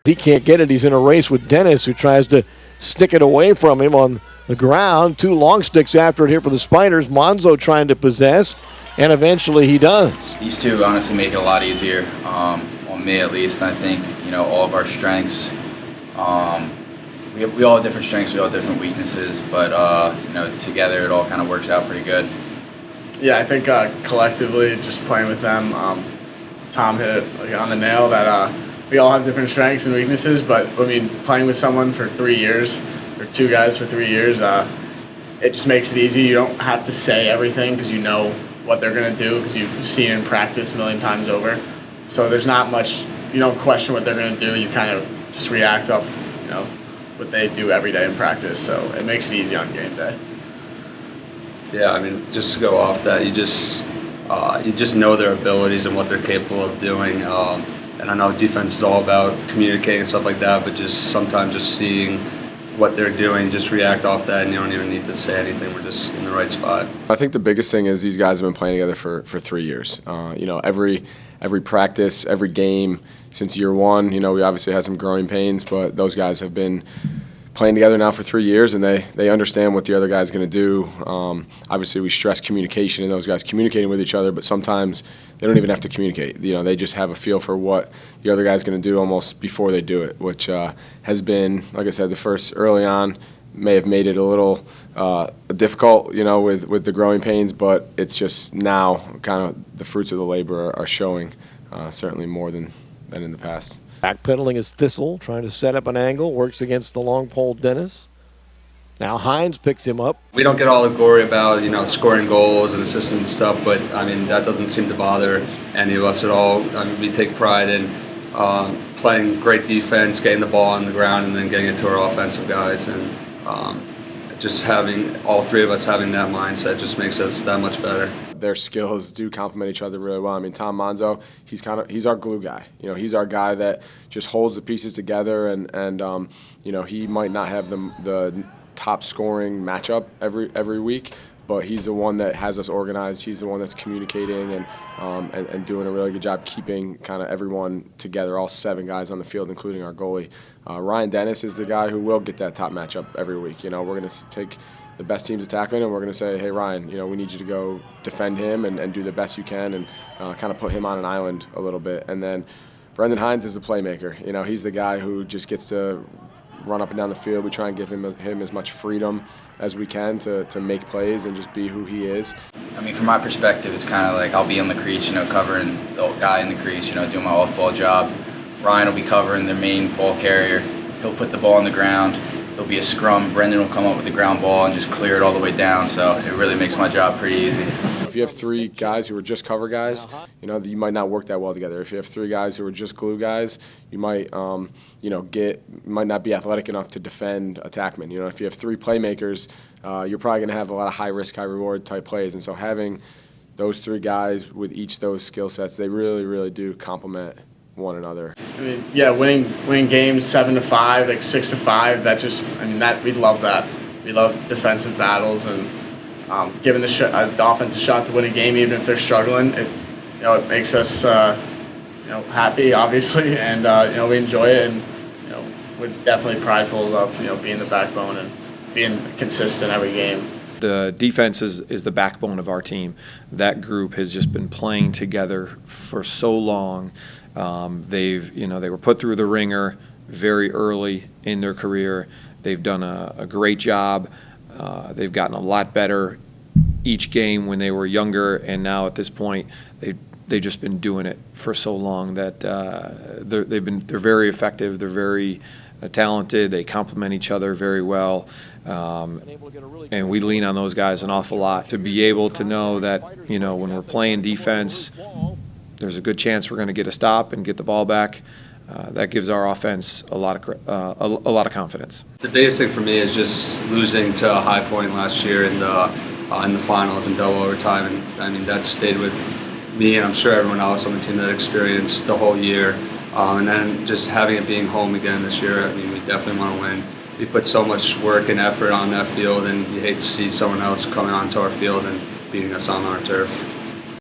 he can't get it. He's in a race with Dennis, who tries to stick it away from him on the ground. 2 long sticks after it here for the Spiders. Monzo trying to possess, and eventually he does. These two honestly make it a lot easier, on me at least. I think, all of our strengths, we all have different strengths, we all have different weaknesses, but, together it all kind of works out pretty good. Yeah, I think collectively, just playing with them, Tom hit it on the nail that we all have different strengths and weaknesses, but playing with someone for 3 years, or 2 guys for 3 years, it just makes it easy. You don't have to say everything because you know what they're going to do because you've seen it in practice a million times over. So there's not much, you don't question what they're going to do. You kind of just react off, what they do every day in practice. So it makes it easy on game day. Yeah, just to go off that, you just know their abilities and what they're capable of doing. And I know defense is all about communicating and stuff like that, but just sometimes just seeing what they're doing, just react off that, and you don't even need to say anything. We're just in the right spot. I think the biggest thing is these guys have been playing together for 3 years. Every practice, every game since year one. We obviously had some growing pains, but those guys have been playing together now for 3 years, and they understand what the other guy's going to do. Obviously, we stress communication and those guys communicating with each other, but sometimes they don't even have to communicate. They just have a feel for what the other guy's going to do almost before they do it, which has been, like I said, the first early on may have made it a little difficult, with the growing pains, but it's just now kind of the fruits of the labor are showing certainly more than in the past. Backpedaling is Thistle, trying to set up an angle, works against the long pole Dennis. Now Hines picks him up. We don't get all the glory about, scoring goals and assists and stuff, but, that doesn't seem to bother any of us at all. We take pride in playing great defense, getting the ball on the ground, and then getting it to our offensive guys. And just having all 3 of us having that mindset just makes us that much better. Their skills do complement each other really well. Tom Monzo, he's our glue guy. He's our guy that just holds the pieces together, and he might not have the top scoring matchup every week, but he's the one that has us organized. He's the one that's communicating and doing a really good job keeping kind of everyone together, all 7 guys on the field, including our goalie. Ryan Dennis is the guy who will get that top matchup every week. We're going to take the best team's attackman, and we're going to say, hey, Ryan, we need you to go defend him and do the best you can and kind of put him on an island a little bit. And then Brendan Hines is the playmaker. He's the guy who just gets to run up and down the field. We try and give him as much freedom as we can to make plays and just be who he is. From my perspective, it's kind of like I'll be on the crease, covering the guy in the crease, doing my off-ball job. Ryan will be covering the main ball carrier. He'll put the ball on the ground. There'll be a scrum. Brendan will come up with the ground ball and just clear it all the way down. So it really makes my job pretty easy. If you have 3 guys who are just cover guys, you might not work that well together. If you have 3 guys who are just glue guys, you might, might not be athletic enough to defend attackmen. If you have 3 playmakers, you're probably going to have a lot of high risk, high reward type plays. And so having those 3 guys with each of those skill sets, they really, really do complement one another. Winning games 7-5, like 6-5. That just, that we love that. We love defensive battles and giving the offense a shot to win a game, even if they're struggling. It makes us happy, obviously, and we enjoy it, and we're definitely prideful of being the backbone and being consistent every game. The defense is the backbone of our team. That group has just been playing together for so long. They were put through the ringer very early in their career. They've done a great job. They've gotten a lot better each game when they were younger, and now at this point, they've just been doing it for so long that they're very effective. They're very talented. They complement each other very well, and we lean on those guys an awful lot to be able to know that when we're playing defense, there's a good chance we're going to get a stop and get the ball back. That gives our offense a lot of confidence. The biggest thing for me is just losing to a High Point last year in the finals in double overtime, and that stayed with me, and I'm sure everyone else on the team that experienced the whole year. And then just having it being home again this year, we definitely want to win. We put so much work and effort on that field, and you hate to see someone else coming onto our field and beating us on our turf.